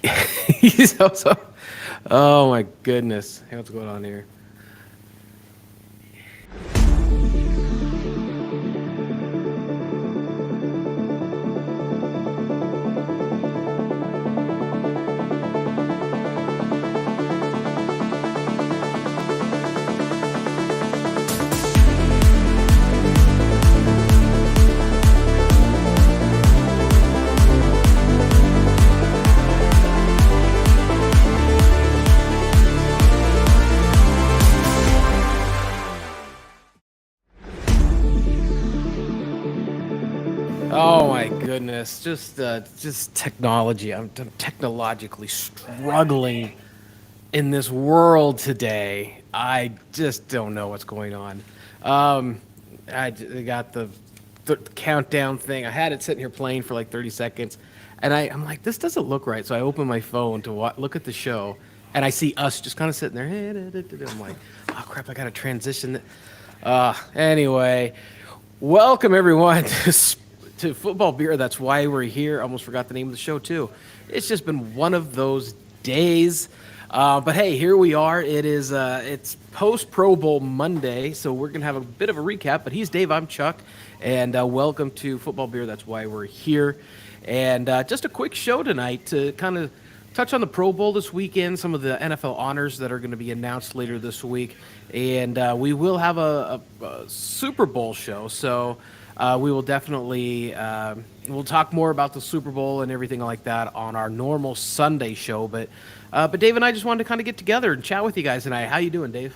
so, oh my goodness. Hey, what's going on here? Oh my goodness. Just technology. I'm technologically struggling in this world today. I just don't know what's going on. Um, I got the countdown thing. I had it sitting here playing for like 30 seconds, and I'm like, this doesn't look right. So I open my phone to look at the show, and I see us just kind of sitting there. I'm like, oh crap, I got to transition. Anyway, welcome everyone to Football Beer. That's why we're here. Almost forgot the name of the show too. It's just been one of those days. But hey, here we are. It's post Pro Bowl Monday, so we're gonna have a bit of a recap. But he's Dave, I'm Chuck, and welcome to Football Beer. That's why we're here. And just a quick show tonight to kind of touch on the Pro Bowl this weekend, some of the NFL honors that are going to be announced later this week, and we will have a Super Bowl show. So we will definitely we'll talk more about the Super Bowl and everything like that on our normal Sunday show. But Dave and I just wanted to kind of get together and chat with you guys tonight. How you doing, Dave?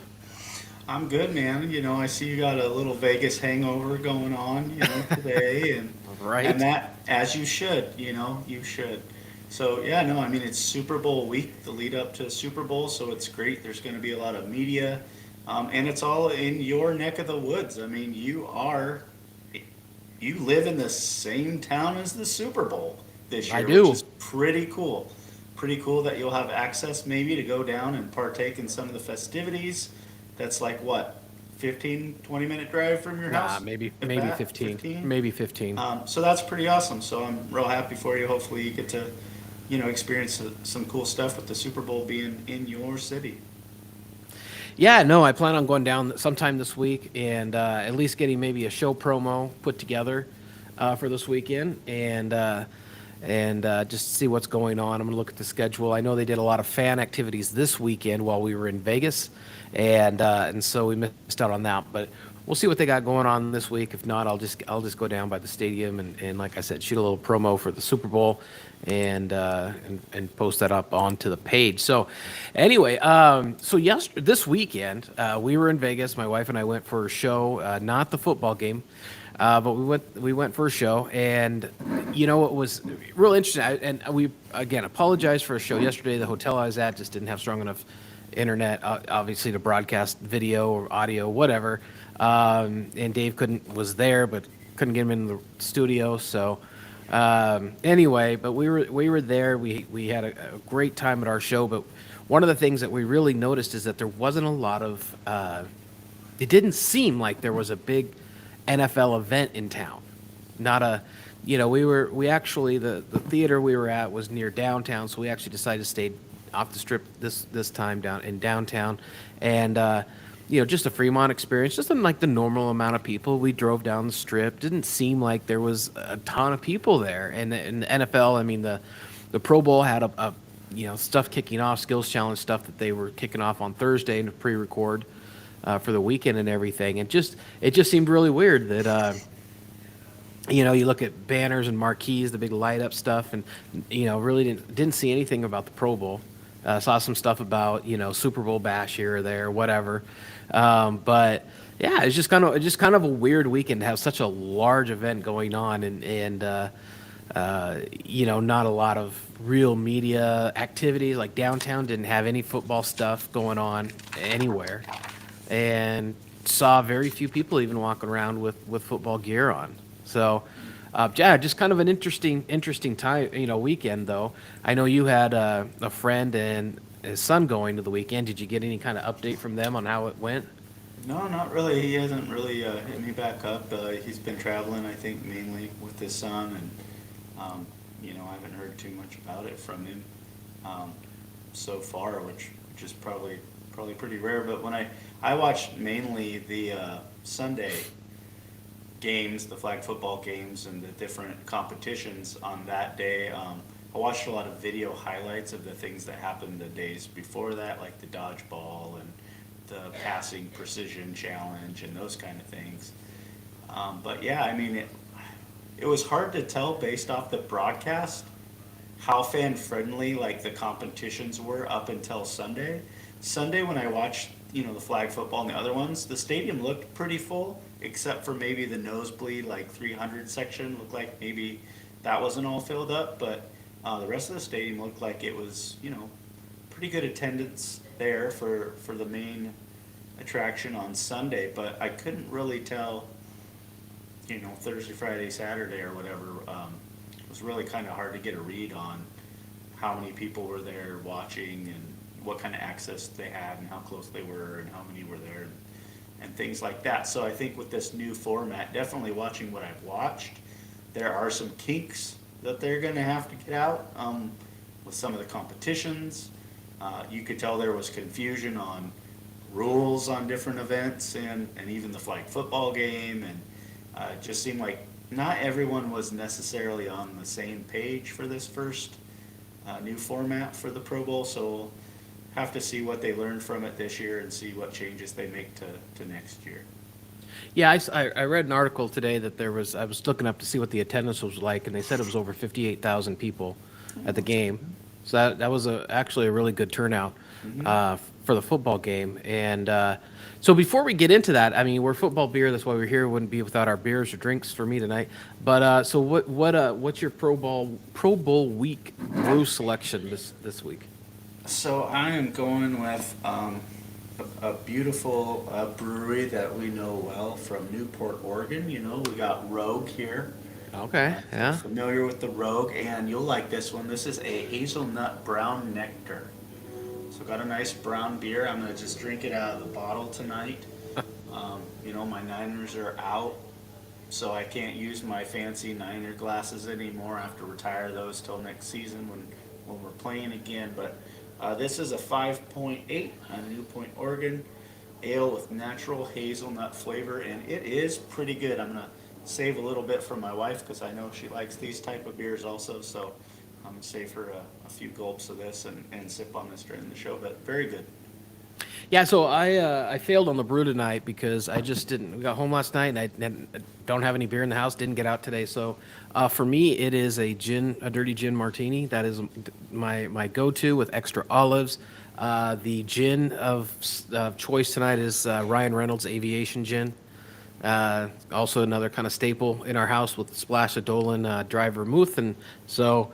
I'm good, man. I see you got a little Vegas hangover going on, today, and Right. that as you should, you should. So yeah, no, I mean it's Super Bowl week, the lead up to Super Bowl, so it's great. There's going to be a lot of media, and it's all in your neck of the woods. I mean, you live in the same town as the Super Bowl this I year, which do. is pretty cool. Pretty cool that you'll have access maybe to go down and partake in some of the festivities. That's like what, 15, 20-minute drive from your Nah, house? maybe If maybe that, 15. 15? Maybe 15. So that's pretty awesome. So I'm real happy for you. Hopefully you get to, experience some cool stuff with the Super Bowl being in your city. Yeah, no, I plan on going down sometime this week and at least getting maybe a show promo put together for this weekend and just see what's going on. I'm going to look at the schedule. I know they did a lot of fan activities this weekend while we were in Vegas, and so we missed out on that. But we'll see what they got going on this week. If not, I'll just go down by the stadium and like I said, shoot a little promo for the Super Bowl and post that up onto the page. So anyway, this weekend we were in Vegas. My wife and I went for a show, not the football game. But we went for a show, and it was real interesting. And we again apologize for a show yesterday. The hotel I was at just didn't have strong enough internet, obviously, to broadcast video or audio, whatever. And Dave couldn't was there, but couldn't get him in the studio. So anyway, but we were there. We had a great time at our show. But one of the things that we really noticed is that there wasn't a lot of. It didn't seem like there was a big NFL event in town. Not a, we actually the theater we were at was near downtown, so we actually decided to stay off the strip this time down in downtown, and just a Fremont experience, just like the normal amount of people. We drove down the strip. Didn't seem like there was a ton of people there, and the NFL. I mean the Pro Bowl had a stuff kicking off, skills challenge stuff that they were kicking off on Thursday and pre-record for the weekend and everything. And it just seemed really weird that you look at banners and marquees, the big light up stuff, and really didn't see anything about the Pro Bowl. Saw some stuff about Super Bowl bash here or there, whatever. But yeah, it's just kind of a weird weekend to have such a large event going on and not a lot of real media activities. Like downtown didn't have any football stuff going on anywhere, and saw very few people even walking around with football gear on. So, yeah, just kind of an interesting time, weekend though. I know you had a friend and his son going to the weekend. Did you get any kind of update from them on how it went? No, not really. He hasn't really hit me back up. He's been traveling, I think, mainly with his son, and I haven't heard too much about it from him. um, so far, which is probably pretty rare. But when I watch mainly the Sunday games, the flag football games, and the different competitions on that day. I watched a lot of video highlights of the things that happened the days before that, like the dodgeball and the passing precision challenge and those kind of things. But yeah, I mean, it was hard to tell based off the broadcast how fan friendly like the competitions were up until Sunday. Sunday when I watched, the flag football and the other ones, the stadium looked pretty full except for maybe the nosebleed like 300 section looked like maybe that wasn't all filled up, but the rest of the stadium looked like it was, pretty good attendance there for the main attraction on Sunday, but I couldn't really tell, Thursday, Friday, Saturday or whatever. It was really kind of hard to get a read on how many people were there watching and what kind of access they had and how close they were and how many were there and things like that. So I think with this new format, definitely watching what I've watched, there are some kinks that they're going to have to get out with some of the competitions. You could tell there was confusion on rules on different events and even the flag football game, and it just seemed like not everyone was necessarily on the same page for this first new format for the Pro Bowl. So we'll have to see what they learned from it this year and see what changes they make to next year. Yeah, I read an article today that I was looking up to see what the attendance was like, and they said it was over 58,000 people at the game. So that was actually a really good turnout for the football game. And so before we get into that, I mean, we're football beer. That's why we're here. Wouldn't be without our beers or drinks for me tonight. But so what's your Pro Bowl week brew selection this week? So I am going with a beautiful brewery that we know well from Newport, Oregon. We got Rogue here. Okay, yeah. Familiar with the Rogue, and you'll like this one. This is a hazelnut brown nectar. So got a nice brown beer. I'm gonna just drink it out of the bottle tonight. My Niners are out, so I can't use my fancy Niner glasses anymore. I have to retire those till next season when we're playing again. But this is a 5.8 on New Point, Oregon. Ale with natural hazelnut flavor, and it is pretty good. I'm gonna save a little bit for my wife because I know she likes these type of beers also. So I'm gonna save her a few gulps of this and sip on this during the show. But very good. Yeah, so I failed on the brew tonight because I just didn't. We got home last night and I don't have any beer in the house. Didn't get out today, so for me it is a dirty gin martini. That is my go-to with extra olives. The gin of choice tonight is Ryan Reynolds Aviation Gin. Also another kind of staple in our house with a splash of Dolan dry vermouth, and so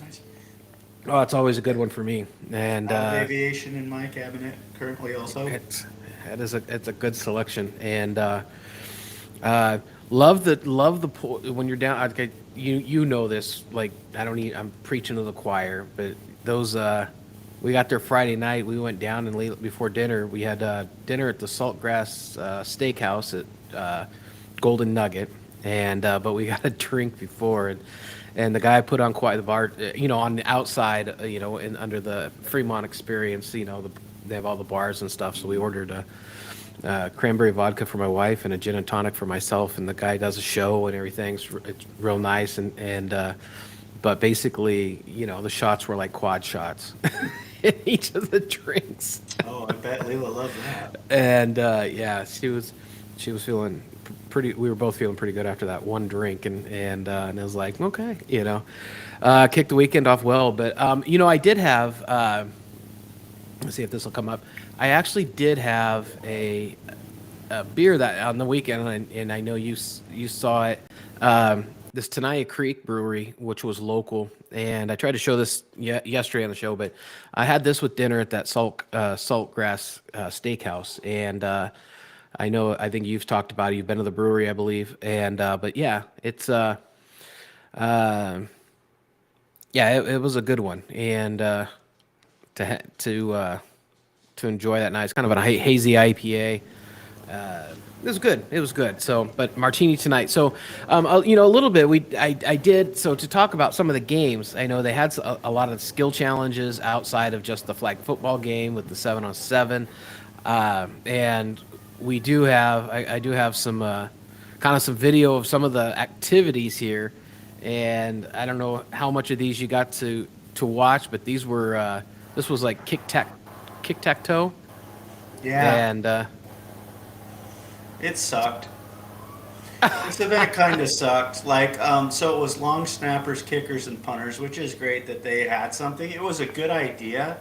Nice. it's always a good one for me. And Aviation in my cabinet currently also. it's a good selection, and love the when you're down. Okay, you know this. Like I'm preaching to the choir, but those we got there Friday night. We went down and late before dinner. We had dinner at the Saltgrass Steakhouse at Golden Nugget, and but we got a drink before, and the guy put on quite the bar, on the outside, in under the Fremont Experience, they have all the bars and stuff. So we ordered a cranberry vodka for my wife and a gin and tonic for myself, and the guy does a show and everything. It's real nice, and but basically, the shots were like quad shots in each of the drinks. Oh, I bet Leela loved that. And yeah, she was feeling pretty. We were both feeling pretty good after that one drink, and I was like, okay, kicked the weekend off well. But I did have. Let's see if this will come up. I actually did have a beer that on the weekend, and I know you saw it. This Tenaya Creek Brewery, which was local, and I tried to show this yesterday on the show, but I had this with dinner at that Saltgrass Steakhouse, and I think you've talked about it. You've been to the brewery, I believe, and but yeah, it's it was a good one, and to enjoy that night. It's kind of a hazy IPA, It was good. It was good. So, but martini tonight. So, a little bit. I did. So to talk about some of the games, I know they had a lot of skill challenges outside of just the flag football game with the 7-on-7, and we do have. I do have some kind of some video of some of the activities here, and I don't know how much of these you got to watch, but these were. This was like kick tack toe, Yeah, and it sucked. This event kind of sucked. Like, so it was long snappers, kickers, and punters, which is great that they had something. It was a good idea.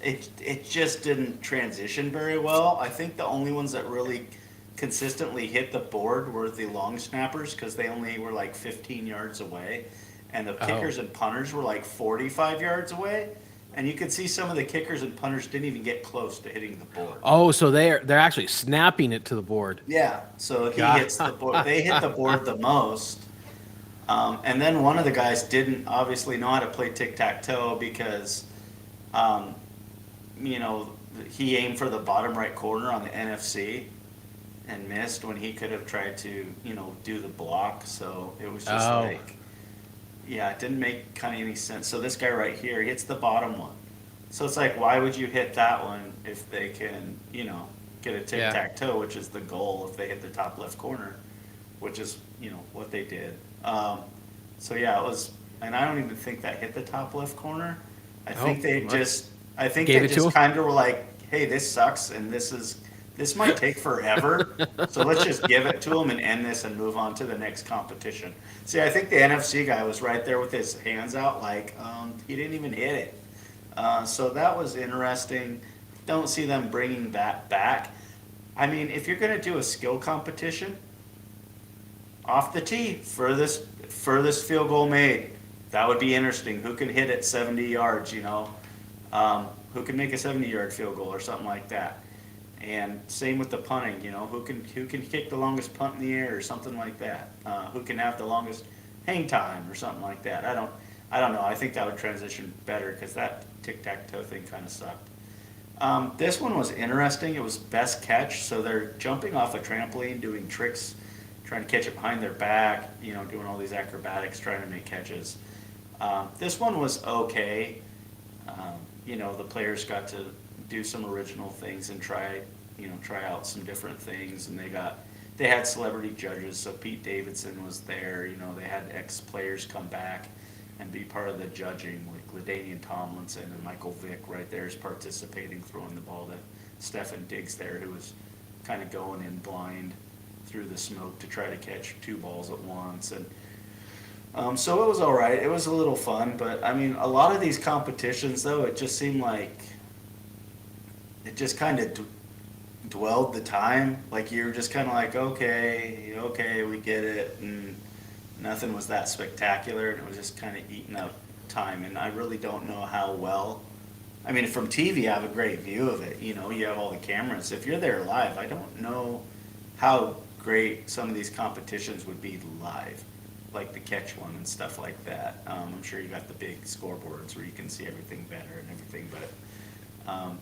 It just didn't transition very well. I think the only ones that really consistently hit the board were the long snappers because they only were like 15 yards away, and the oh. kickers and punters were like 45 yards away. And you could see some of the kickers and punters didn't even get close to hitting the board. Oh, so they're actually snapping it to the board. Yeah, so he God. hits the board. They hit the board the most. And then one of the guys didn't obviously know how to play tic tac toe because, um, you know, he aimed for the bottom right corner on the NFC and missed when he could have tried to, do the block. So it was just Oh, like, yeah, it didn't make kind of any sense. So this guy right here hits the bottom one. So it's like, why would you hit that one if they can, get a tic yeah. tac toe, which is the goal if they hit the top left corner, which is, what they did. So yeah, it was, and I don't even think that hit the top left corner. I Oh, think they what? just, I think Gave they it to just him. kind of were like, hey, this sucks and this might take forever. So let's just give it to them and end this and move on to the next competition. See, I think the NFC guy was right there with his hands out, like, he didn't even hit it. So that was interesting. Don't see them bringing that back. I mean, if you're going to do a skill competition, off the tee, furthest field goal made. That would be interesting. Who can hit it 70 yards? Who can make a 70-yard field goal or something like that. And same with the punting. Who can kick the longest punt in the air or something like that. Who can have the longest hang time or something like that. I don't know. I think that would transition better because that tic tac toe thing kind of sucked. This one was interesting. It was best catch. So they're jumping off a trampoline, doing tricks, trying to catch it behind their back, doing all these acrobatics, trying to make catches. This one was okay. The players got to do some original things and try out some different things. And they had celebrity judges. So Pete Davidson was there. They had ex-players come back and be part of the judging, like LaDainian Tomlinson and Michael Vick right there is participating, throwing the ball to Stefan Diggs there, who was kind of going in blind through the smoke to try to catch two balls at once. And so it was all right. It was a little fun, but I mean, a lot of these competitions, though, it just seemed like it just kind of dwelled the time. Like you were just kind of like, okay, we get it, and nothing was that spectacular, and it was just kind of eating up time. And I really don't know how well. I mean, from TV, I have a great view of it. You have all the cameras. If you're there live, I don't know how great some of these competitions would be live, like the catch one and stuff like that. I'm sure you got the big scoreboards where you can see everything better and everything, but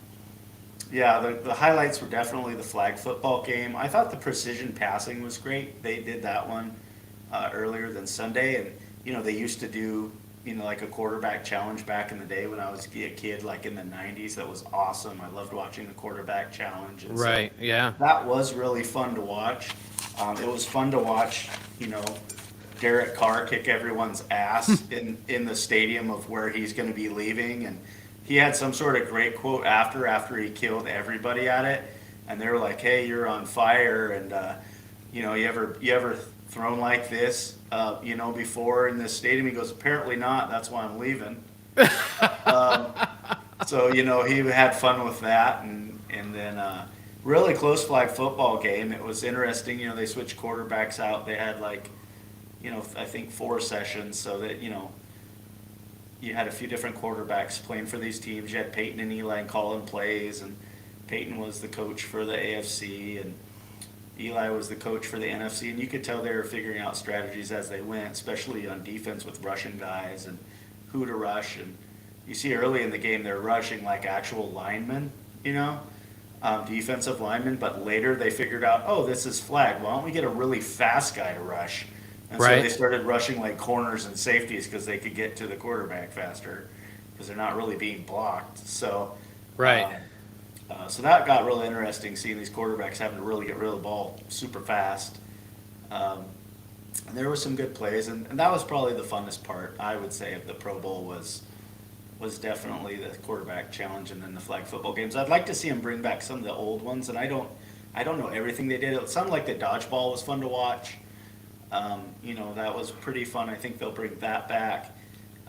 yeah, the highlights were definitely the flag football game. I thought the precision passing was great. They did that one earlier than Sunday, and they used to do like a quarterback challenge back in the day when I was a kid, like in the '90s. That was awesome. I loved watching the quarterback challenge. And so Right. Yeah. that was really fun to watch. It was fun to watch, Derek Carr kick everyone's ass in the stadium of where he's going to be leaving, and he had some sort of great quote after he killed everybody at it, and they were like, "Hey, you're on fire," and you ever thrown like this, before in this stadium? He goes, "Apparently not. That's why I'm leaving." So he had fun with that, and then really close flag football game. It was interesting. They switched quarterbacks out. They had like, I think 4 sessions, so that you had a few different quarterbacks playing for these teams. You had Peyton and Eli calling plays, and Peyton was the coach for the AFC, and Eli was the coach for the NFC, and you could tell they were figuring out strategies as they went, especially on defense with rushing guys and who to rush. And you see early in the game they're rushing like actual linemen, defensive linemen, but later they figured out, oh, this is flag. Why don't we get a really fast guy to rush? And so Right. they started rushing like corners and safeties because they could get to the quarterback faster because they're not really being blocked. So, Right. um, so that got really interesting seeing these quarterbacks having to really get rid of the ball super fast. Um, and there were some good plays, and that was probably the funnest part, I would say, of the Pro Bowl was definitely the quarterback challenge and then the flag football games. I'd like to see them bring back some of the old ones, and I don't know everything they did. It sounded like the dodgeball was fun to watch. That was pretty fun. I think they'll bring that back.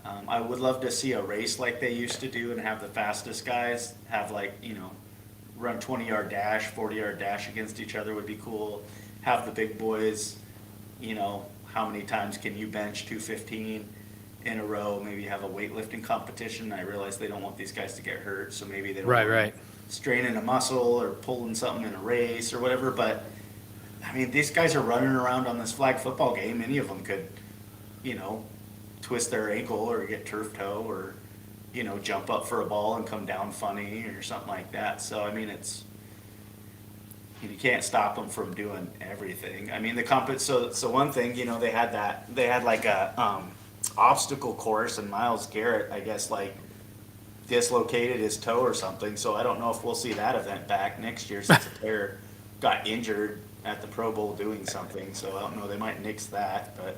I would love to see a race like they used to do and have the fastest guys have run 20-yard dash, 40-yard dash against each other would be cool. Have the big boys, how many times can you bench 215 in a row? Maybe have a weightlifting competition. I realize they don't want these guys to get hurt, so maybe they don't Right. want Right. straining a muscle or pulling something in a race or whatever. But I mean, these guys are running around on this flag football game. Any of them could, you know, twist their ankle or get turf toe or, jump up for a ball and come down funny or something like that. So I mean, you can't stop them from doing everything. I mean, so one thing, they had like a obstacle course, and Miles Garrett, I guess, like dislocated his toe or something. So I don't know if we'll see that event back next year since a player got injured at the Pro Bowl doing something. So I don't know. They might nix that, but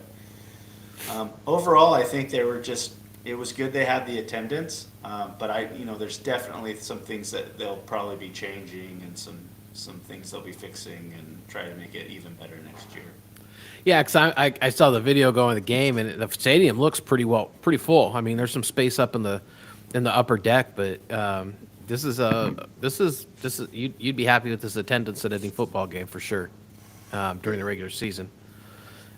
overall, I think it was good they had the attendance. There's definitely some things that they'll probably be changing and some things they'll be fixing and try to make it even better next year. Yeah, because I saw the video going the game, and the stadium looks pretty full. I mean, there's some space up in the upper deck, but you'd be happy with this attendance at any football game for sure during the regular season.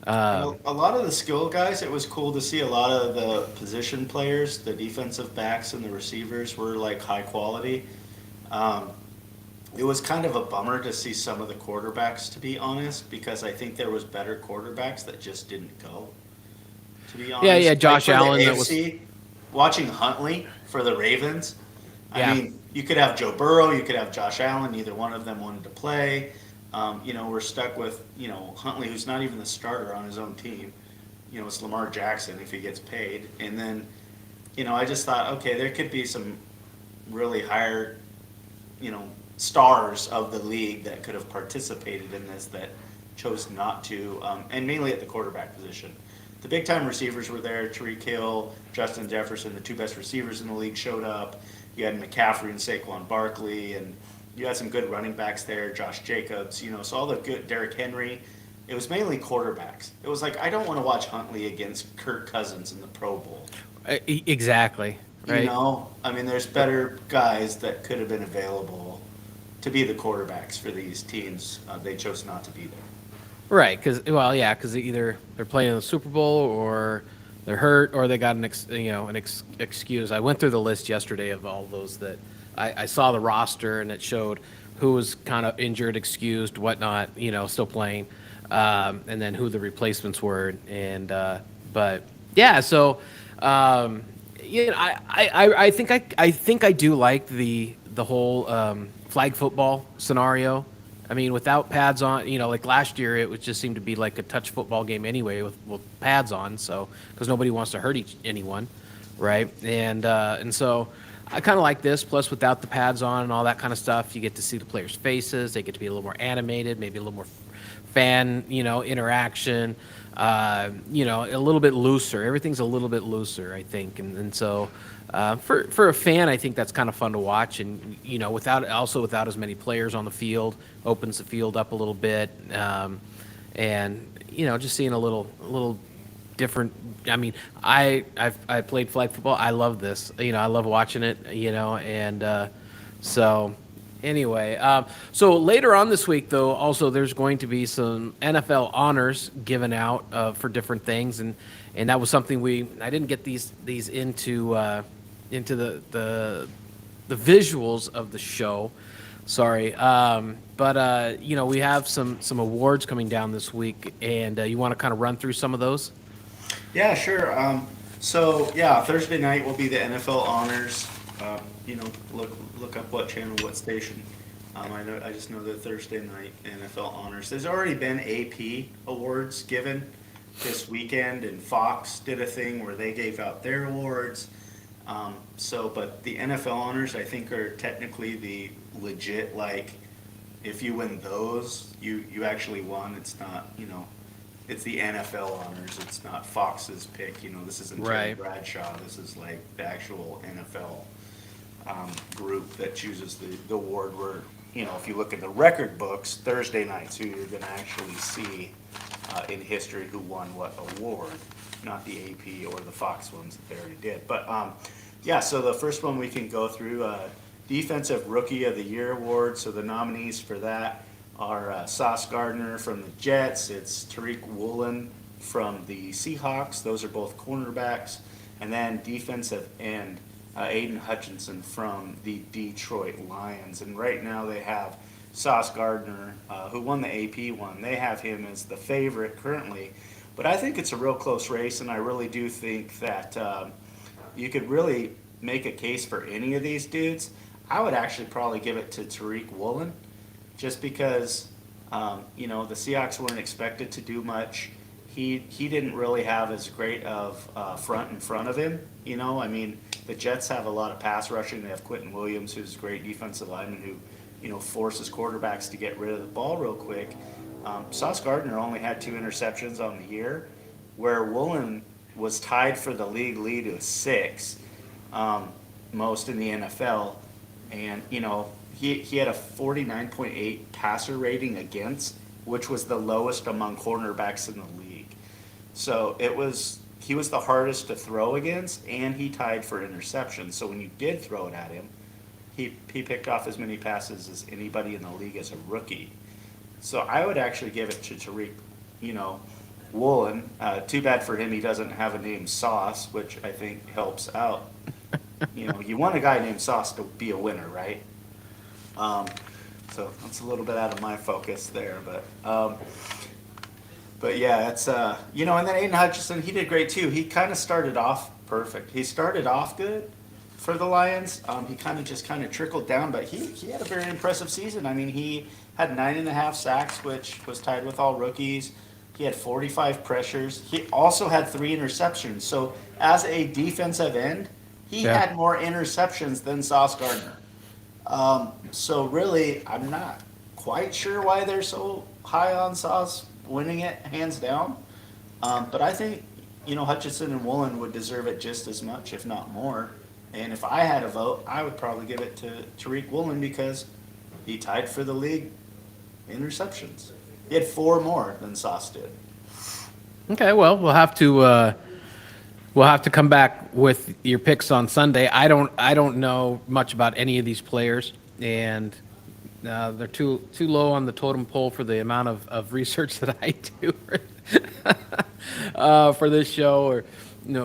A lot of the skill guys, it was cool to see a lot of the position players, the defensive backs and the receivers were like high quality. Um, it was kind of a bummer to see some of the quarterbacks, to be honest, because I think there was better quarterbacks that just didn't go. To be honest, Yeah, Josh for the Allen, AFC, watching Huntley for the Ravens. Yeah. I mean, you could have Joe Burrow, you could have Josh Allen. Neither one of them wanted to play. We're stuck with Huntley, who's not even the starter on his own team. It's Lamar Jackson if he gets paid, and then I just thought, okay, there could be some really higher stars of the league that could have participated in this that chose not to, and mainly at the quarterback position. The big time receivers were there. Tyreek Hill, Justin Jefferson, the two best receivers in the league showed up. You had McCaffrey and Saquon Barkley, and you had some good running backs there, Josh Jacobs, so all the good, Derrick Henry. It was mainly quarterbacks. It was like, I don't want to watch Huntley against Kirk Cousins in the Pro Bowl. Exactly. Right. I mean, there's better guys that could have been available to be the quarterbacks for these teams. They chose not to be there. Right, because either they're playing in the Super Bowl or they're hurt or they got an excuse. I went through the list yesterday of all those that I saw the roster, and it showed who was kind of injured, excused, whatnot, still playing, and then who the replacements were, and but yeah, so I think I do like the whole flag football scenario. I mean, without pads on, like last year, it would just seem to be like a touch football game anyway with pads on. So because nobody wants to hurt anyone, right? And so I kind of like this. Plus, without the pads on and all that kind of stuff, you get to see the players' faces. They get to be a little more animated, maybe a little more fan, interaction. A little bit looser. Everything's a little bit looser, I think, and so. For a fan, I think that's kind of fun to watch, and without as many players on the field, opens the field up a little bit, and just seeing a little different. I mean, I played flag football. I love this. I love watching it. And so anyway, so later on this week, though, also there's going to be some NFL honors given out for different things, and that was something I didn't get these into the visuals of the show. Sorry. But we have some awards coming down this week, and you want to kind of run through some of those? Yeah, sure. Thursday night will be the NFL honors. Look up what channel, what station. I just know the Thursday night NFL honors. There's already been AP awards given this weekend, and Fox did a thing where they gave out their awards. But the NFL honors, I think, are technically the legit, like, if you win those, you actually won. It's not, it's the NFL honors. It's not Fox's pick. This isn't Terry Right. Bradshaw. This is like the actual NFL group that chooses the award. Where, if you look at the record books, Thursday nights, who you're going to actually see in history who won what award, not the AP or the Fox ones that they already did. But yeah, so the first one we can go through, Defensive Rookie of the Year award. So the nominees for that are Sauce Gardner from the Jets. It's Tariq Woolen from the Seahawks. Those are both cornerbacks. And then defensive end, Aiden Hutchinson from the Detroit Lions. And right now they have Sauce Gardner, who won the AP one. They have him as the favorite currently. But I think it's a real close race, and I really do think that you could really make a case for any of these dudes. I would actually probably give it to Tariq Woolen, just because, the Seahawks weren't expected to do much. He didn't really have as great of front in front of him. The Jets have a lot of pass rushing. They have Quentin Williams, who's a great defensive lineman who, forces quarterbacks to get rid of the ball real quick. Sauce Gardner only had 2 interceptions on the year, where Woolen was tied for the league lead with 6, most in the NFL. And, he had a 49.8 passer rating against, which was the lowest among cornerbacks in the league. So he was the hardest to throw against, and he tied for interceptions. So when you did throw it at him, he picked off as many passes as anybody in the league as a rookie. So I would actually give it to Tariq, Woolen. Too bad for him he doesn't have a name Sauce, which I think helps out. You want a guy named Sauce to be a winner, right? So that's a little bit out of my focus there, but yeah, it's and then Aiden Hutchinson, he did great too. He kind of started off perfect. He started off good for the Lions. He kind of trickled down, but he had a very impressive season. He had 9.5 sacks, which was tied with all rookies. He had 45 pressures. He also had 3 interceptions. So as a defensive end, he had more interceptions than Sauce Gardner. So really, I'm not quite sure why they're so high on Sauce winning it, hands down. But I think, Hutchinson and Woolen would deserve it just as much, if not more. And if I had a vote, I would probably give it to Tariq Woolen because he tied for the league interceptions. He had 4 more than Sauce did. Okay, well, we'll have to come back with your picks on Sunday. I don't know much about any of these players, and they're too low on the totem pole for the amount of research that I do for this show or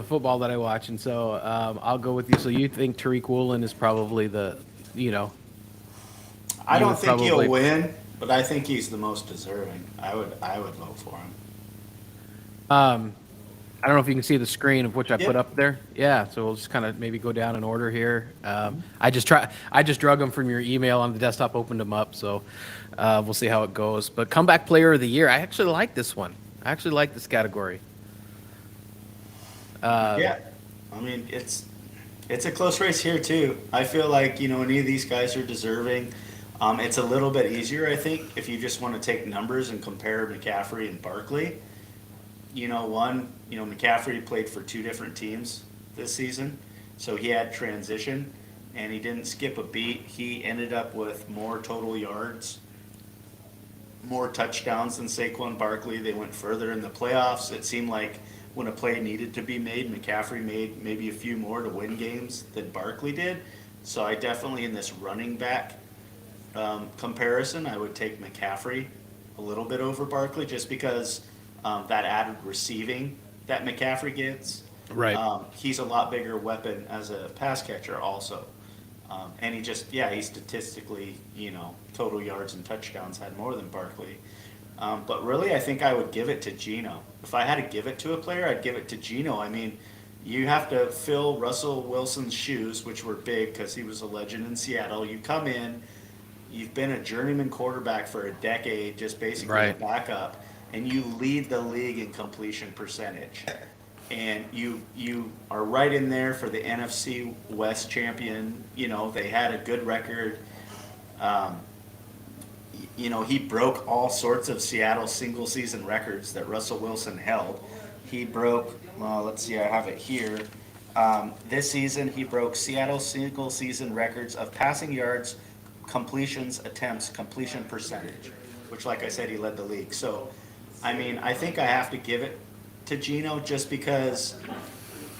football that I watch. And so I'll go with you. So you think Tariq Woolen is probably the I don't think he'll win, but I think he's the most deserving. I would vote for him. I don't know if you can see the screen of which I Yep. put up there. Yeah, so we'll just kind of maybe go down in order here. I just drug them from your email on the desktop, opened them up, so we'll see how it goes. But comeback player of the year, I actually like this one. I actually like this category. Yeah, it's a close race here too. I feel like any of these guys are deserving. It's a little bit easier, I think, if you just want to take numbers and compare McCaffrey and Barkley. McCaffrey played for 2 different teams this season, so he had transition, and he didn't skip a beat. He ended up with more total yards, more touchdowns than Saquon Barkley. They went further in the playoffs. It seemed like when a play needed to be made, McCaffrey made maybe a few more to win games than Barkley did. So I definitely, in this running back comparison, I would take McCaffrey a little bit over Barkley just because that added receiving that McCaffrey gets. Right. He's a lot bigger weapon as a pass catcher also. And he statistically, total yards and touchdowns had more than Barkley. But really, I think I would give it to Geno. If I had to give it to a player, I'd give it to Geno. You have to fill Russell Wilson's shoes, which were big because he was a legend in Seattle. You come in, You've been a journeyman quarterback for a decade, just basically a Right. backup, and you lead the league in completion percentage. And you are right in there for the NFC West champion. You know, they had a good record. Um, you know, he broke all sorts of Seattle single season records that Russell Wilson held. He broke, well, let's see, I have it here. This season, he broke Seattle single season records of passing yards, completions, attempts, completion percentage, which, like I said, he led the league. So, I mean, I think I have to give it to Geno just because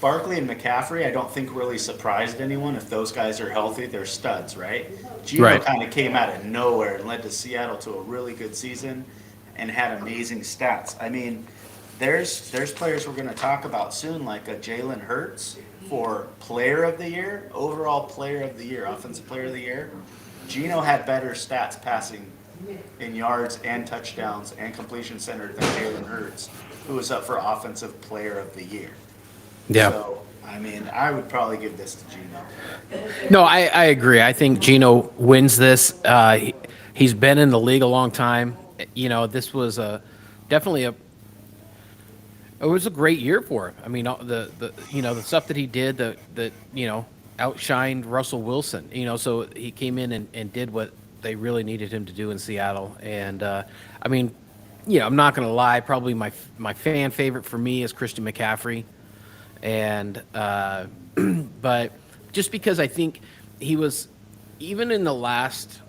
Barkley and McCaffrey, I don't think really surprised anyone. If those guys are healthy, they're studs, right? Geno Right. kind of came out of nowhere and led to Seattle to a really good season and had amazing stats. I mean, there's players we're going to talk about soon, like a Jalen Hurts for Player of the Year, overall Player of the Year, Offensive Player of the Year. Geno had better stats passing in yards and touchdowns and completion center than Jalen Hurts, who was up for Offensive Player of the Year. Yeah. So, I mean, I would probably give this to Geno. No, I agree. I think Geno wins this. He's been in the league a long time. You know, this was definitely a it was a great year for him. I mean, the you know the stuff that he did that you know outshined Russell Wilson. You know, so he came in and did what they really needed him to do in Seattle. And I mean, you know, I'm not going to lie. Probably my fan favorite for me is Christian McCaffrey, and but just because I think he was even in the last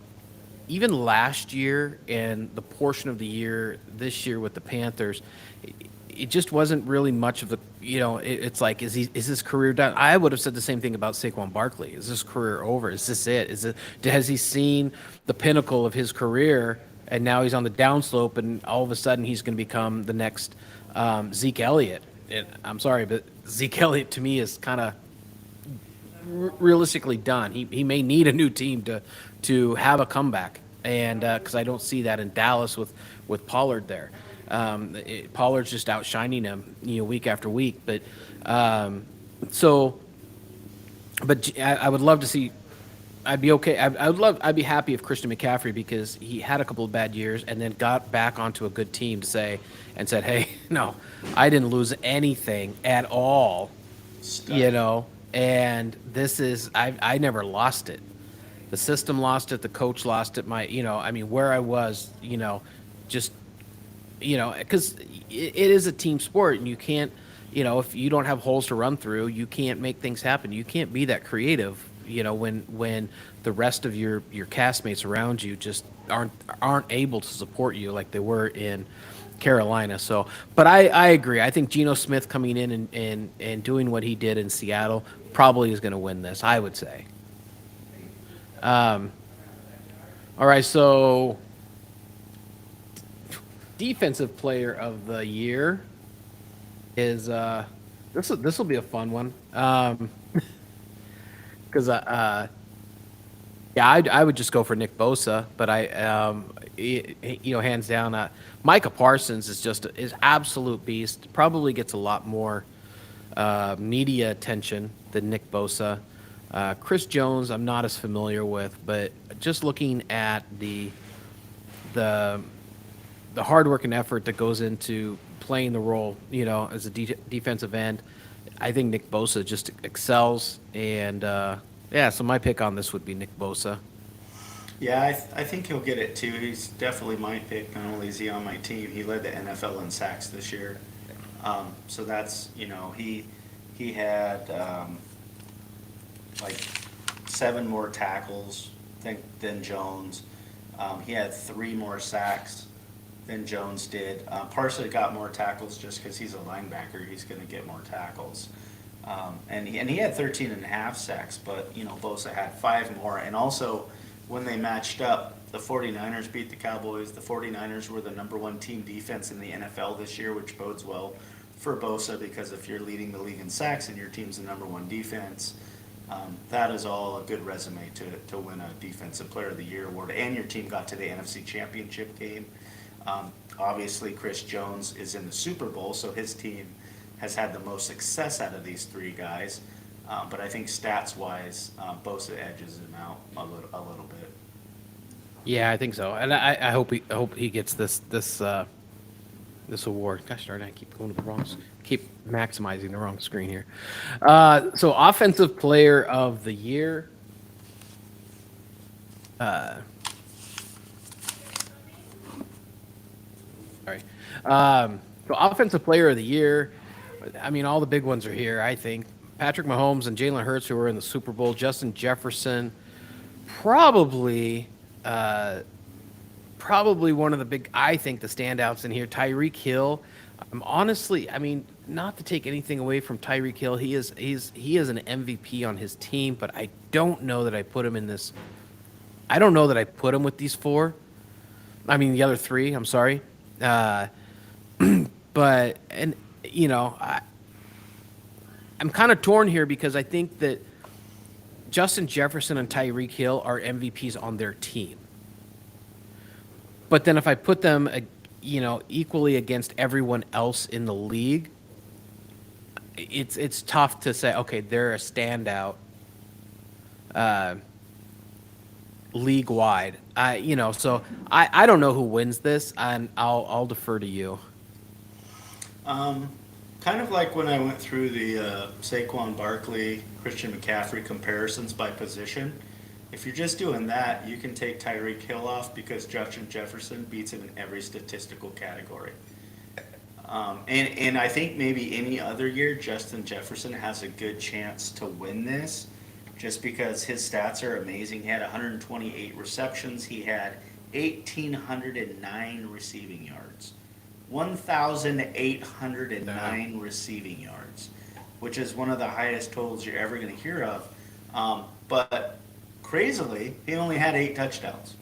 even last year and the portion of the year this year with the Panthers, it just wasn't really much of the, you know, it's like, is his career done? I would have said the same thing about Saquon Barkley. Is his career over? Is this it? Has he seen the pinnacle of his career and now he's on the downslope and all of a sudden he's going to become the next Zeke Elliott? And I'm sorry, but Zeke Elliott to me is kind of realistically done. He may need a new team to have a comeback, and because I don't see that in Dallas with Pollard there. Pollard's just outshining him, you know, week after week. But so, I would love to see. I'd be okay. I'd be happy if Christian McCaffrey, because he had a couple of bad years and then got back onto a good team to say and said, hey, no, I didn't lose anything at all, Stud. you know. And this is I never lost it. The system lost it. The coach lost it. You know, I mean, where I was, you know, just, you know, because it is a team sport, and you can't, you know, if you don't have holes to run through, you can't make things happen. You can't be that creative, you know, when the rest of your castmates around you just aren't able to support you like they were in Carolina. So, but I agree. I think Geno Smith coming in and doing what he did in Seattle probably is going to win this, I would say. All right, so defensive player of the year is this will be a fun one. Because yeah, I would just go for Nick Bosa, but you know, hands down, Micah Parsons is absolute beast. Probably gets a lot more media attention than Nick Bosa. Chris Jones, I'm not as familiar with, but just looking at the hard work and effort that goes into playing the role, you know, as a defensive end, I think Nick Bosa just excels. And yeah, so my pick on this would be Nick Bosa. Yeah, I think he'll get it too. He's definitely my pick. Not only is he on my team, he led the NFL in sacks this year. So that's, you know, he had like 7 more tackles than Jones. He had 3 more sacks than Jones did. Parsons got more tackles just because he's a linebacker. He's going to get more tackles. And he had 13 and a half sacks, but, you know, Bosa had 5 more. And also, when they matched up, the 49ers beat the Cowboys. The 49ers were the #1 team defense in the NFL this year, which bodes well for Bosa, because if you're leading the league in sacks and your team's the #1 defense, that is all a good resume to win a Defensive Player of the Year award. And your team got to the NFC Championship game. Obviously, Chris Jones is in the Super Bowl, so his team has had the most success out of these 3 guys. But I think stats-wise, Bosa edges him out a little bit. Yeah, I think so, and I hope he gets this award. Gosh darn it, I keep going to the keep maximizing the wrong screen here. So offensive player of the year. Sorry. So offensive player of the year. I mean, all the big ones are here. I think Patrick Mahomes and Jalen Hurts, who were in the Super Bowl. Justin Jefferson, probably, probably one of the big. I think the standouts in here. Tyreek Hill. I'm honestly, I mean, not to take anything away from Tyreek Hill, he is an MVP on his team, but I don't know that I put him in this. I don't know that I put him with these four. I mean, the other three. I'm sorry. Uh, but and you know, I'm kind of torn here because I think that Justin Jefferson and Tyreek Hill are MVPs on their team. But then if I put them, equally against everyone else in the league, it's tough to say. Okay, they're a standout uh, league wide. So I don't know who wins this, and I'll defer to you. Um, Kind of like when I went through the Saquon Barkley, Christian McCaffrey comparisons by position. If you're just doing that, you can take Tyreek Hill off because Justin Jefferson beats him in every statistical category. And I think maybe any other year, Justin Jefferson has a good chance to win this just because his stats are amazing. He had 128 receptions, he had 1,809 receiving yards. 1,809 receiving yards, which is one of the highest totals you're ever going to hear of. But crazily, he only had 8 touchdowns.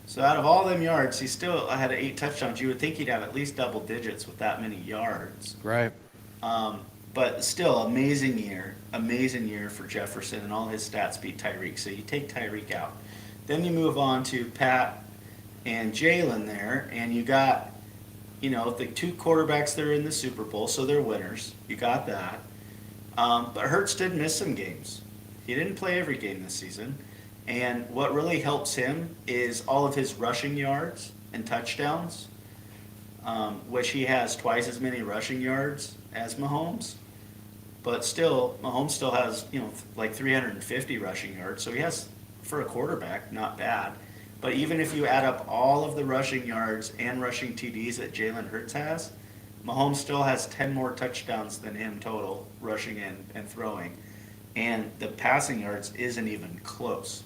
So out of all them yards, he still had 8 touchdowns. You would think he'd have at least double digits with that many yards. Right. But still, amazing year for Jefferson, and all his stats beat Tyreek. So you take Tyreek out. Then you move on to Pat and Jalen there, and you got the two quarterbacks that are in the Super Bowl, so they're winners. You got that. But Hurts did miss some games. He didn't play every game this season. And what really helps him is all of his rushing yards and touchdowns, which he has twice as many rushing yards as Mahomes. But still, Mahomes still has, like 350 rushing yards. So he has, for a quarterback, not bad. But even if you add up all of the rushing yards and rushing TDs that Jalen Hurts has, Mahomes still has 10 more touchdowns than him total, rushing and throwing. And the passing yards isn't even close.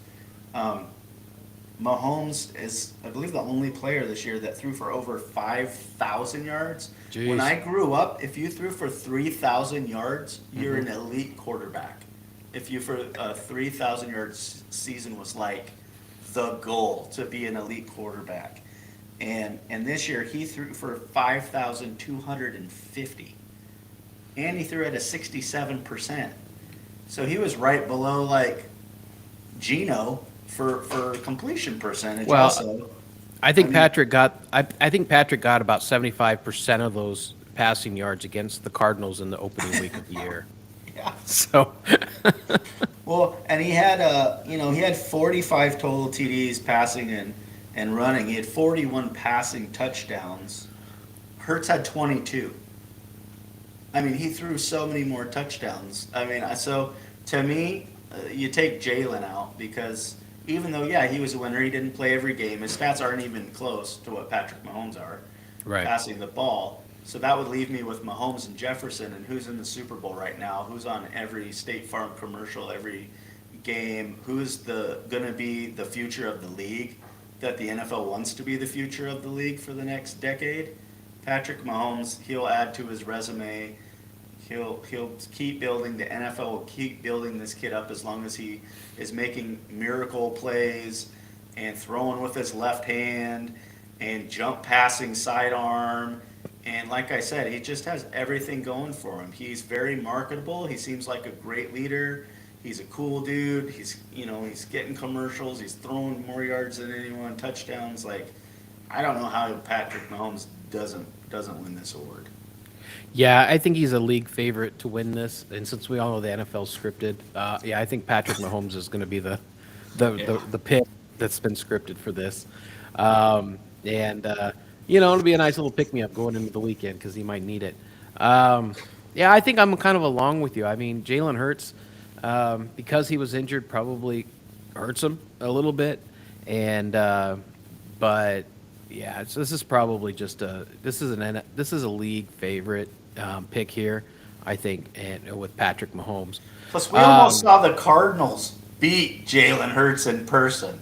Mahomes is, I believe, the only player this year that threw for over 5,000 yards. Jeez. When I grew up, if you threw for 3,000 yards, you're an elite quarterback. If you for a 3,000 yards season was like the goal to be an elite quarterback. And this year he threw for 5,250. And he threw at a 67%. So he was right below like Geno for completion percentage Well, also. I think I mean- Patrick got. I think Patrick got about 75% of those passing yards against the Cardinals in the opening week of the year. Yeah. So, Well, and he had he had 45 total TDs passing and running. He had 41 passing touchdowns. Hurts had 22. I mean, he threw so many more touchdowns. I mean, so to me, you take Jalen out because even though, yeah, he was a winner, he didn't play every game. His stats aren't even close to what Patrick Mahomes are right. passing the ball. So that would leave me with Mahomes and Jefferson, and who's in the Super Bowl right now? Who's on every State Farm commercial, every game? Who's going to be the future of the league? That the NFL wants to be the future of the league for the next decade? Patrick Mahomes. He'll add to his resume. He'll keep building. The NFL will keep building this kid up as long as he is making miracle plays and throwing with his left hand and jump passing sidearm. And like I said, he just has everything going for him. He's very marketable. He seems like a great leader. He's a cool dude. He's getting commercials. He's throwing more yards than anyone, touchdowns. Like, I don't know how Patrick Mahomes doesn't win this award. Yeah, I think he's a league favorite to win this, and since we all know the NFL's scripted, I think Patrick Mahomes is going to be the Yeah. pick. that's been scripted for this. And it'll be a nice little pick me up going into the weekend because he might need it. Um, yeah, I think I'm kind of along with you. I mean, Jalen Hurts, because he was injured, probably hurts him a little bit, and but yeah, this is probably just this is a league favorite pick here, I think, and with Patrick Mahomes. Plus, we almost Um, saw the Cardinals beat Jalen Hurts in person.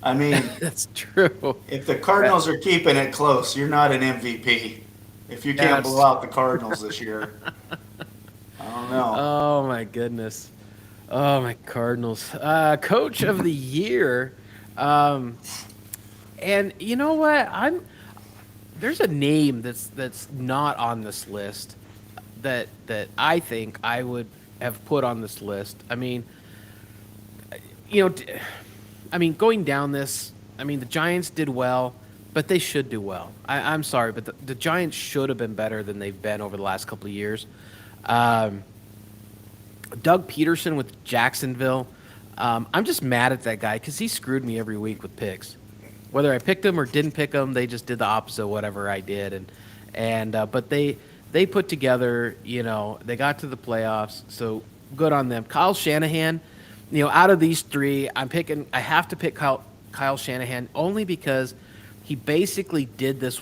I mean, that's true. if the Cardinals are keeping it close, you're not an MVP. If you can't blow That's out the Cardinals this year, I don't know. Oh my goodness. Oh my Cardinals. Coach of the year. Um, and you know what? There's a name that's not on this list that I think I would have put on this list. I mean, you know, d- going down this, the Giants did well, but they should do well. I'm sorry, but the Giants should have been better than they've been over the last couple of years. Um, Doug Peterson with Jacksonville. I'm just mad at that guy because he screwed me every week with picks. Whether I picked him or didn't pick him, they just did the opposite of whatever I did, but they put together. They got to the playoffs, so good on them. Kyle Shanahan. Out of these three, I have to pick Kyle Shanahan only because he basically did this.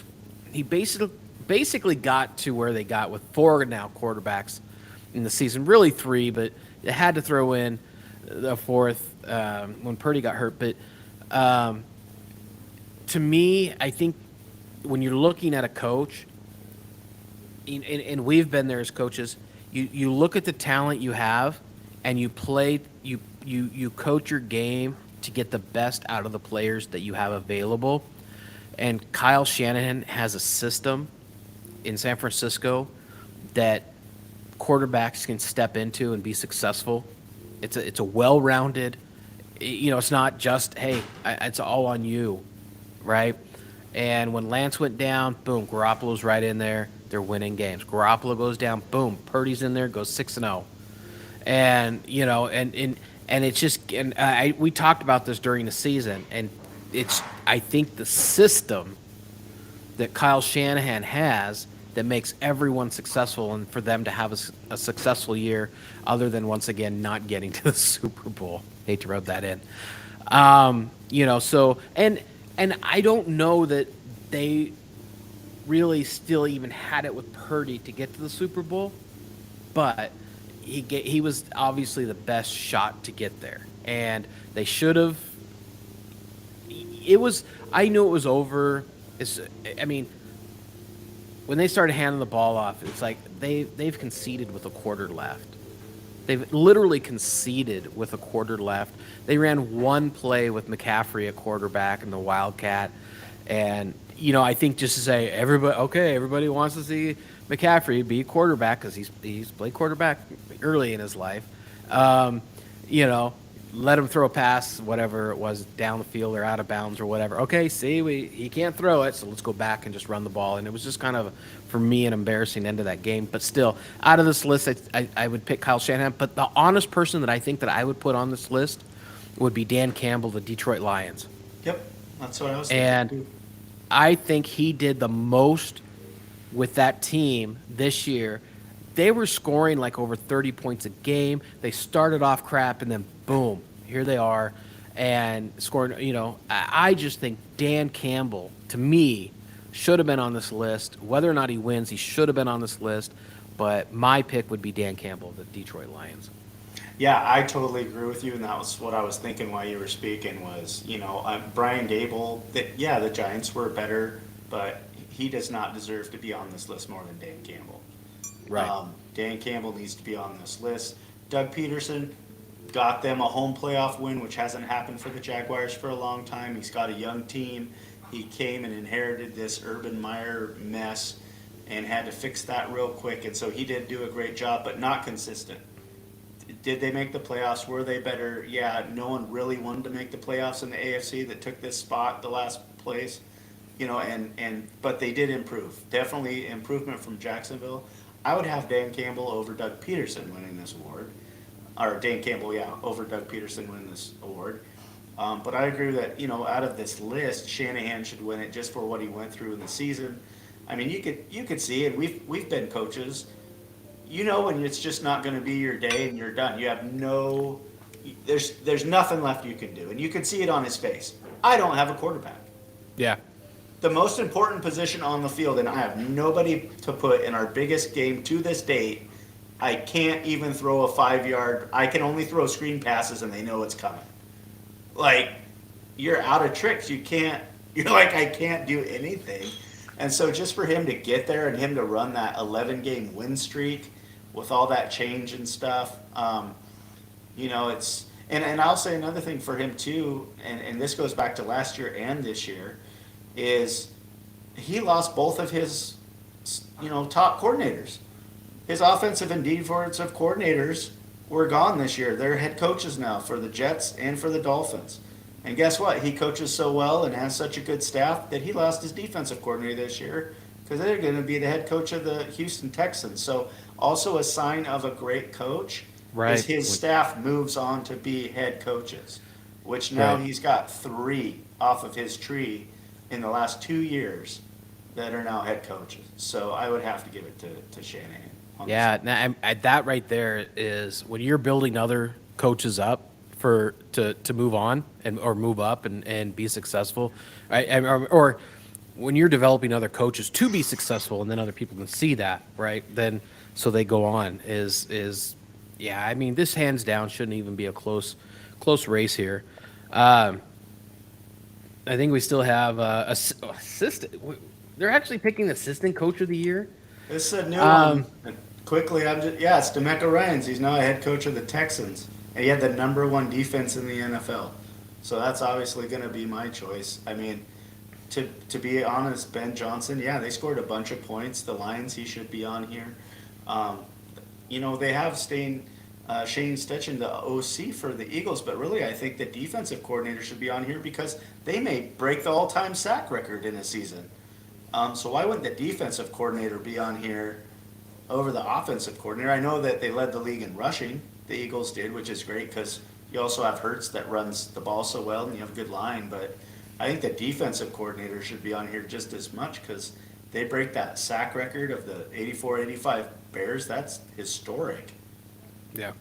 He basically got to where they got with four now quarterbacks in the season. Really three, but they had to throw in the fourth when Purdy got hurt. But um, to me, I think when you're looking at a coach, and we've been there as coaches, you look at the talent you have, and you coach your game to get the best out of the players that you have available. And Kyle Shanahan has a system in San Francisco that quarterbacks can step into and be successful. It's a well-rounded. It's not just hey, it's all on you, right? And when Lance went down, boom, Garoppolo's right in there. They're winning games. Garoppolo goes down, boom, Purdy's in there, goes 6-0. And and it's just we talked about this during the season, and it's I think the system that Kyle Shanahan has that makes everyone successful and for them to have a successful year other than once again not getting to the Super Bowl. Hate to rub that in. So and I don't know that they really still even had it with Purdy to get to the Super Bowl, but he was obviously the best shot to get there. And they should have I knew it was over. I mean, when they started handing the ball off, it's like they've conceded with a quarter left. They've literally conceded with a quarter left. They ran one play with McCaffrey at quarterback and the Wildcat, and I think just to say everybody wants to see McCaffrey be a quarterback because he's played quarterback early in his life. Um, you know, let him throw a pass, whatever it was, down the field or out of bounds or whatever. Okay, see, he can't throw it, so let's go back and just run the ball. And it was just kind of, for me, an embarrassing end of that game. But still, out of this list, I would pick Kyle Shanahan. But the honest person that I think that I would put on this list would be Dan Campbell, the Detroit Lions. Yep, that's what I was thinking. And Too. I think he did the most with that team this year. They were scoring like over 30 points a game. They started off crap, and then boom, here they are, and scoring. I just think Dan Campbell, to me, should have been on this list. Whether or not he wins, he should have been on this list. But my pick would be Dan Campbell, the Detroit Lions. Yeah, I totally agree with you, and that was what I was thinking while you were speaking. Was Brian Dable? Yeah, the Giants were better, but he does not deserve to be on this list more than Dan Campbell. Right. Dan Campbell needs to be on this list. Doug Peterson got them a home playoff win, which hasn't happened for the Jaguars for a long time. He's got a young team. He came and inherited this Urban Meyer mess and had to fix that real quick, and so he did do a great job, but not consistent. Did they make the playoffs? Were they better? Yeah, no one really wanted to make the playoffs in the AFC that took this spot, the last place, but they did improve. Definitely improvement from Jacksonville. I would have Dan Campbell over Doug Peterson winning this award, or Dan Campbell, yeah, over Doug Peterson winning this award. But I agree that, out of this list, Shanahan should win it just for what he went through in the season. I mean, you could see it. We've been coaches. When it's just not going to be your day and you're done. You have no, there's nothing left you can do, and you can see it on his face. I don't have a quarterback. Yeah. The most important position on the field, and I have nobody to put in our biggest game to this date. I can't even throw a 5 yard. I can only throw screen passes, and they know it's coming. Like, you're out of tricks. You can't. You're like, I can't do anything. And so just for him to get there and him to run that 11-game win streak with all that change and stuff, it's and I'll say another thing for him too, and this goes back to last year and this year, is he lost both of his top coordinators. His offensive and defensive coordinators were gone this year. They're head coaches now for the Jets and for the Dolphins. And guess what? He coaches so well and has such a good staff that he lost his defensive coordinator this year because they're going to be the head coach of the Houston Texans. So also a sign of a great coach is his staff moves on to be head coaches, which now he's got 3 off of his tree in the last 2 years that are now head coaches. So I would have to give it to Shanahan. Yeah, that right there is when you're building other coaches up to move on or move up and be successful, right? Or when you're developing other coaches to be successful, and then other people can see that, right? Then so they go on yeah. I mean, this hands down shouldn't even be a close race here. I think we still have assistant. They're actually picking assistant coach of the year. This is a new one. Quickly, it's DeMeco Ryans. He's now a head coach of the Texans. And he had the #1 defense in the NFL. So that's obviously going to be my choice. I mean, to be honest, Ben Johnson, they scored a bunch of points. The Lions, he should be on here. They have Shane Steichen, the OC for the Eagles, but really I think the defensive coordinator should be on here because they may break the all-time sack record in a season. So why wouldn't the defensive coordinator be on here over the offensive coordinator? I know that they led the league in rushing. The Eagles did, which is great because you also have Hurts that runs the ball so well and you have a good line. But I think the defensive coordinator should be on here just as much because they break that sack record of the 84-85 Bears. That's historic. Yeah.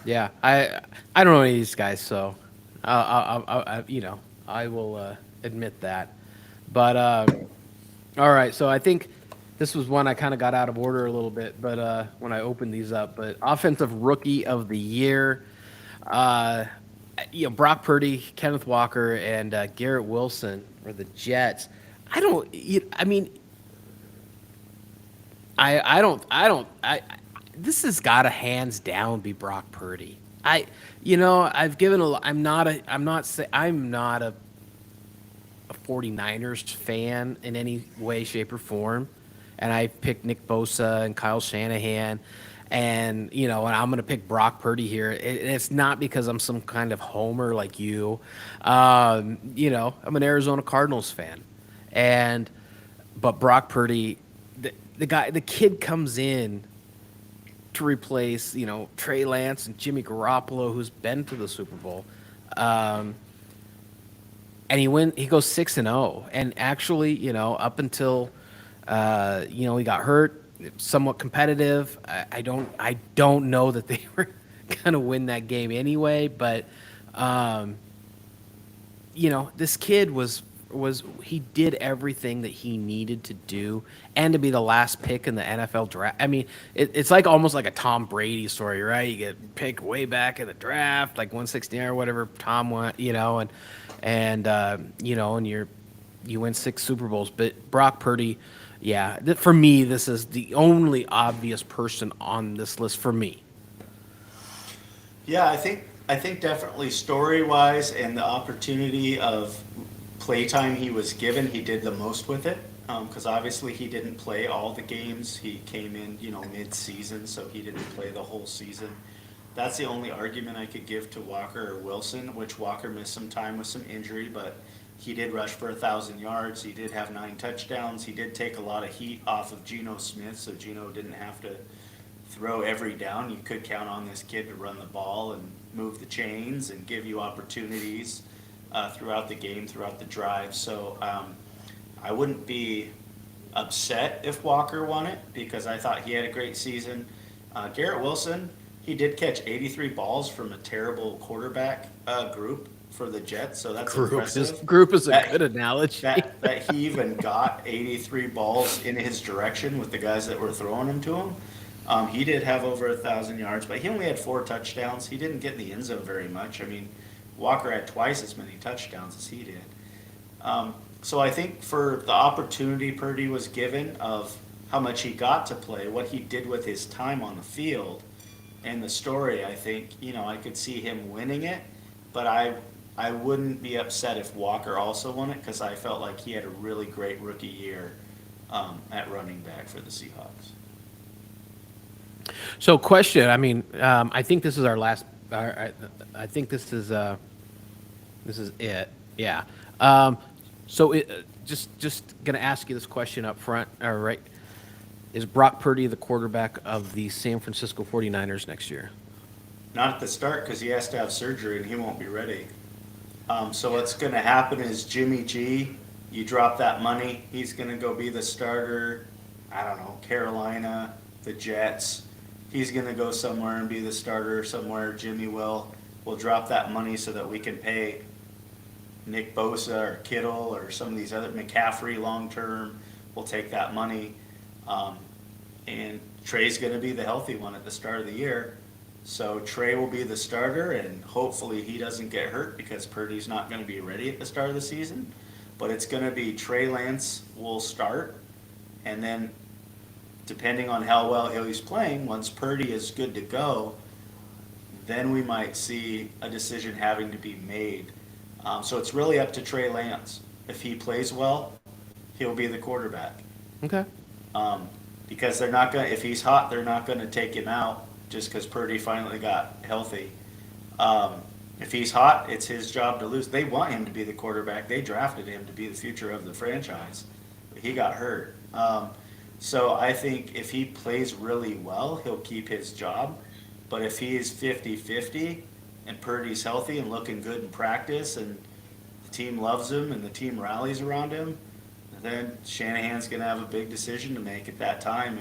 Yeah. I don't know any of these guys, so I will admit that. But all right, so I think this was one I kind of got out of order a little bit, but when I opened these up, but offensive rookie of the year, Brock Purdy, Kenneth Walker, and Garrett Wilson for the Jets. This has got to hands down be Brock Purdy. I'm not a 49ers fan in any way, shape, or form. And I picked Nick Bosa and Kyle Shanahan. And I'm going to pick Brock Purdy here. It's not because I'm some kind of homer like you. I'm an Arizona Cardinals fan. But Brock Purdy, the kid comes in to replace, Trey Lance and Jimmy Garoppolo, who's been to the Super Bowl. And he goes 6-0. And actually, up until he got hurt, somewhat competitive. I don't know that they were gonna win that game anyway, but this kid was he did everything that he needed to do, and to be the last pick in the NFL draft. I mean, it's like almost like a Tom Brady story, right? You get picked way back in the draft, like 169 or whatever Tom went, and you win 6 Super Bowls. But Brock Purdy, for me, this is the only obvious person on this list for me. Yeah, I think definitely story-wise and the opportunity of playtime he was given, he did the most with it. Because obviously he didn't play all the games. He came in, mid-season, so he didn't play the whole season. That's the only argument I could give to Walker or Wilson, which Walker missed some time with some injury, but he did rush for 1,000 yards. He did have 9 touchdowns. He did take a lot of heat off of Geno Smith, so Geno didn't have throw every down. You could count on this kid to run the ball and move the chains and give you opportunities throughout the game, throughout the drive. So I wouldn't be upset if Walker won it because I thought he had a great season. Garrett Wilson, he did catch 83 balls from a terrible quarterback group for the Jets, so that's impressive. Group is a That- good analogy. that he even got 83 balls in his direction with the guys that were throwing them to him. He did have over 1,000 yards, but he only had 4 touchdowns. He didn't get in the end zone very much. I mean, Walker had twice as many touchdowns as he did. So I think for the opportunity Purdy was given of how much he got to play, what he did with his time on the field, and the story, I think, I could see him winning it, but I wouldn't be upset if Walker also won it because I felt like he had a really great rookie year at running back for the Seahawks. So, question. I mean, I think this is our last. I think this is it. Yeah. So, just gonna ask you this question up front. All right. Is Brock Purdy the quarterback of the San Francisco 49ers next year? Not at the start because he has to have surgery and he won't be ready. So what's going to happen is Jimmy G, you drop that money, he's going to go be the starter. I don't know, Carolina, the Jets. He's going to go somewhere and be the starter somewhere. Jimmy will. We'll drop that money so that we can pay Nick Bosa or Kittle or some of these other McCaffrey long term. We'll take that money. And Trey's going to be the healthy one at the start of the year. So Trey will be the starter, and hopefully he doesn't get hurt because Purdy's not going to be ready at the start of the season. But it's going to be Trey Lance will start, and then depending on how well he's playing, once Purdy is good to go, then we might see a decision having to be made. So it's really up to Trey Lance. If he plays well, he'll be the quarterback. Okay. Because they're not going. If he's hot, they're not going to take him out just because Purdy finally got healthy. If he's hot, it's his job to lose. They want him to be the quarterback. They drafted him to be the future of the franchise. But he got hurt. So I think if he plays really well, he'll keep his job. But if he's 50-50 and Purdy's healthy and looking good in practice and the team loves him and the team rallies around him, then Shanahan's going to have a big decision to make at that time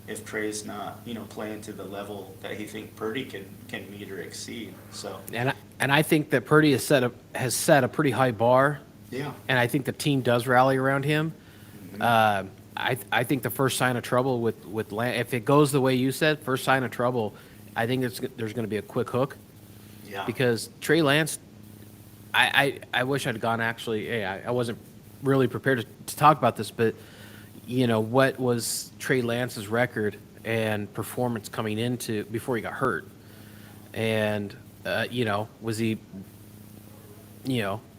if Trey's not, playing to the level that he think Purdy can meet or exceed. So And I think that Purdy has set a pretty high bar. yeah, And I think the team does rally around him. I think the first sign of trouble with Lance, if it goes the way you said, first sign of trouble, I think there's going to be a quick hook yeah, because Trey Lance, I wish I'd gone actually. Hey, I wasn't really prepared to talk about this, but what was Trey Lance's record and performance coming into before he got hurt, and was he?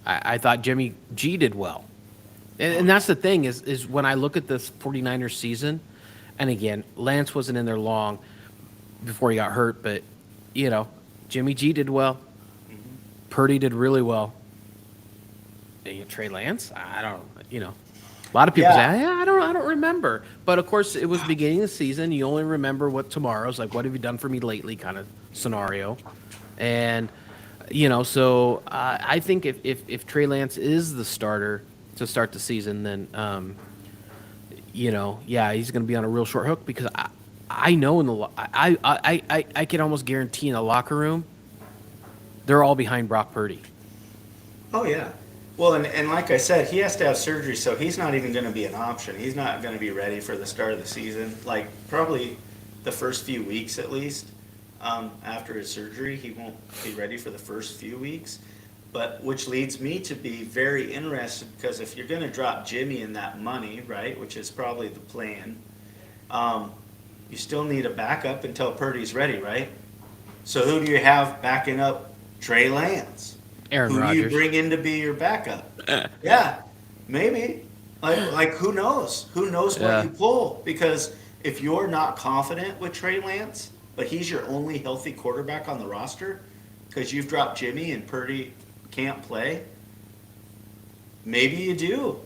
I thought Jimmy G did well. And that's the thing is when I look at this 49ers season, and again, Lance wasn't in there long before he got hurt, but, Jimmy G did well. Purdy did really well. Trey Lance? I don't, a lot of people say, I don't remember. But, of course, it was beginning of the season. You only remember what tomorrow's, like, what have you done for me lately kind of scenario. And, so I think if Trey Lance is the starter to start the season, then, he's going to be on a real short hook because I know I can almost guarantee in the locker room, they're all behind Brock Purdy. oh yeah. Well, and like I said, he has to have surgery, so he's not even going to be an option. He's not going to be ready for the start of the season. Like probably the first few weeks at least. After his surgery, he won't be ready for the first few weeks. But which leads me to be very interested because if you're going to drop Jimmy in that money, right, which is probably the plan, you still need a backup until Purdy's ready, right? So who do you have backing up Trey Lance? Aaron Who Rodgers. do you bring in to be your backup? Yeah, maybe. Like who knows? Who knows what Yeah. you pull? Because if you're not confident with Trey Lance, but he's your only healthy quarterback on the roster, because you've dropped Jimmy and Purdy can't play, maybe you do.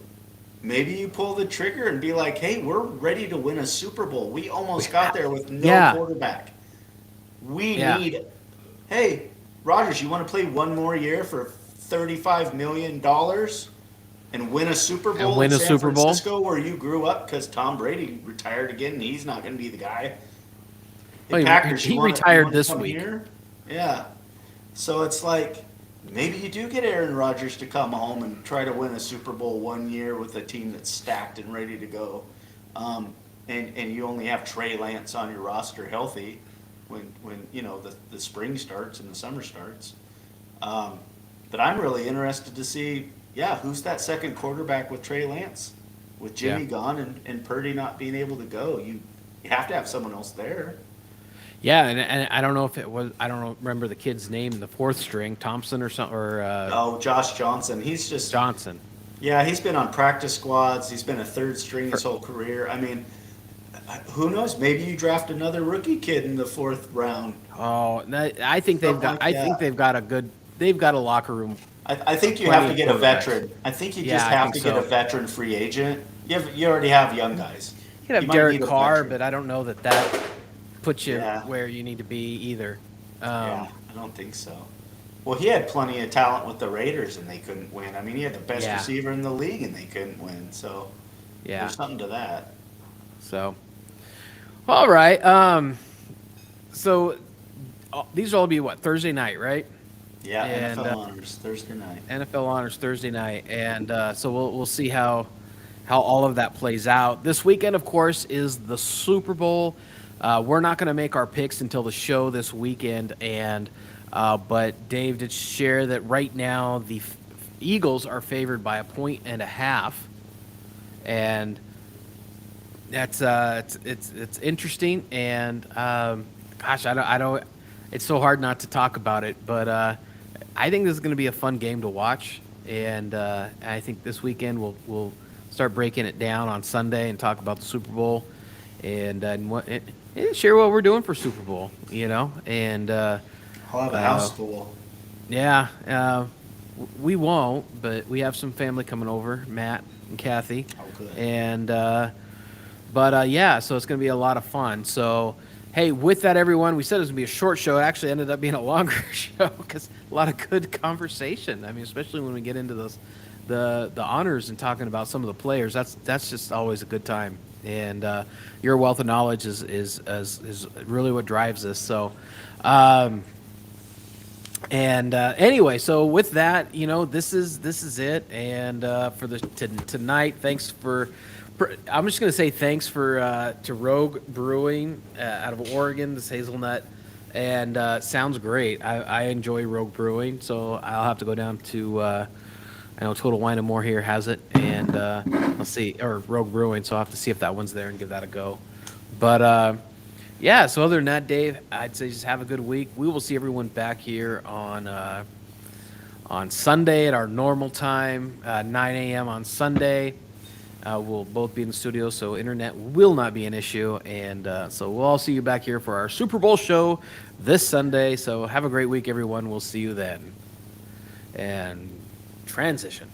maybe you pull the trigger and be like, hey, we're ready to win a Super Bowl. We almost got there with no Yeah, quarterback. We yeah, need, hey, Rodgers, you want to play one more year for $35 million and win a Super and Bowl in win a San Super Bowl. Francisco where you grew up because Tom Brady retired again and he's not going to be the guy? Hey, Oh, Packers, he you retired want to this come week. here? Yeah. So it's like maybe you do get Aaron Rodgers to come home and try to win a Super Bowl one year with a team that's stacked and ready to go, and you only have Trey Lance on your roster healthy when you know the spring starts and the summer starts. Um, but I'm really interested to see, yeah, who's that second quarterback with Trey Lance, with Yeah. Jimmy gone and Purdy not being able to go. You have to have someone else there. Yeah, and I don't know if it was, I don't remember the kid's name, the fourth string, Thompson or something, or Oh, Josh Johnson, he's just Johnson. yeah, he's been on practice squads. He's been a third string For, his whole career. I mean, who knows? Maybe you draft another rookie kid in the fourth round, oh, I think they've something got, like that. they've got a locker room, I think you have plenty to of get a quarterbacks. veteran. I think you Yeah, just I have think to get a so. veteran free agent. You already have young guys. You could You have might Derek need a Carr, veteran. but I don't know that puts you Yeah, where you need to be either. yeah, I don't think so. Well, he had plenty of talent with the Raiders, and they couldn't win. I mean, he had the best Yeah, receiver in the league, and they couldn't win. So yeah. there's something to that. So, all right. So these will all be what, Thursday night, right? Yeah, And NFL honors Thursday night. NFL honors Thursday night, and so we'll see how all of that plays out. This weekend, of course, is the Super Bowl. We're not going to make our picks until the show this weekend, and but Dave did share that right now the Eagles are favored by 1.5 points, and that's it's interesting. And gosh, I don't. It's so hard not to talk about it, but I think this is going to be a fun game to watch, and I think this weekend we'll start breaking it down on Sunday and talk about the Super Bowl, and and share what we're doing for Super Bowl, and I'll have a uh, house full. yeah, we won't, but we have some family coming over, Matt and Kathy, Oh, good. and yeah, so it's going to be a lot of fun. So, hey, with that, everyone, we said it was going to be a short show. It actually ended up being a longer show because a lot of good conversation. I mean, especially when we get into the honors and talking about some of the players. That's just always a good time. And your wealth of knowledge is really what drives this. So, anyway, so with that, this is it. And for tonight, thanks I'm just gonna say thanks to Rogue Brewing out of Oregon, this hazelnut, and sounds great. I enjoy Rogue Brewing, so I'll have to go down to I know Total Wine and More here has it, and let's see, or Rogue Brewing, so I'll have to see if that one's there and give that a go. But yeah, so other than that, Dave, I'd say just have a good week. We will see everyone back here on Sunday at our normal time, 9 a.m. on Sunday. We'll both be in the studio, so internet will not be an issue. And so we'll all see you back here for our Super Bowl show this Sunday. So have a great week, everyone. We'll see you then. And transition.